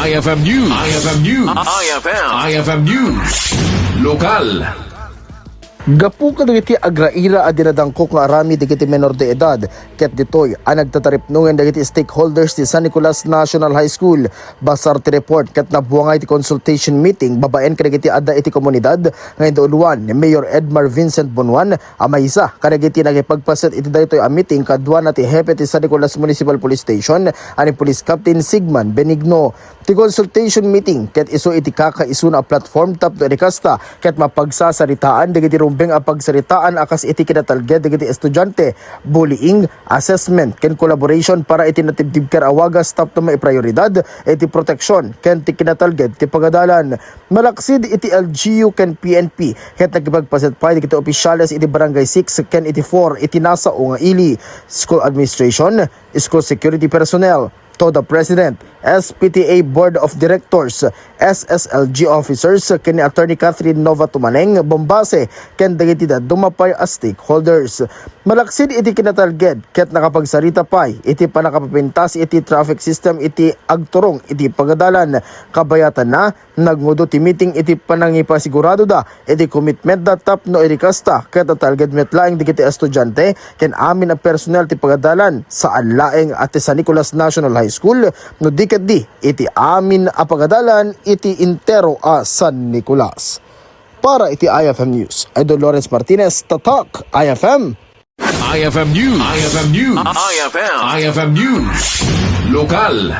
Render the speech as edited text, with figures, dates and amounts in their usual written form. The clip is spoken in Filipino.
IFM News. IFM News. IFM News. Lokal. Gapu ka dagiti agraira a dinadangkok nga arami dagiti menor de edad ket ditoy ang nagtataripnungen dagiti stakeholders ti San Nicolas National High School. Basar ti report ket nabuangay ti consultation meeting babaen kadagiti adda iti komunidad nga induuluan ni Mayor Edmar Vincent Bunuan a maysa kadagiti nagipagpaset iti daytoy a meeting kadwa na ti hepe ti San Nicolas Municipal Police Station ani Police Captain Sigman Benigno. Ti consultation meeting ket isu iti kakaisu na platform tap to edikasta ket mapagsasaritaan dagiti rumbeng a pagsaritaan akas iti kinatalged dagiti estudyante, bullying, assessment ken collaboration para iti natibdib ker awagas tap to maiprioridad iti proteksyon ken ti kinatalged ti pagadalan. Malaksid iti LGU ken PNP ket nagipagpaset pa dagiti opisyales iti barangay 6 ken iti 4 iti nasao nga ili, school administration, school security personnel, to the President, SPTA Board of Directors, SSLG officers, ken Attorney Catherine Nova Tumaneng, Bombase, ken dagiti dumapay as stakeholders. Malaksid iti kinatalged ket nakapagsarita pay iti panakapapintas iti traffic system iti agturong iti pagadalan. Kabayatan na nagngudo ti meeting iti panangipasigurado da iti commitment da tap no irikasta ket talged metlaeng dagiti estudyante ken amin a personel ti pagadalan sa laeng at San Nicolas National High School no di iti amin a pagadalan iti intero a San Nicolas. Para iti IFM News, Idol Lawrence Martinez, Tatak, IFM. IFM News. IFM News. IFM News. Lokal.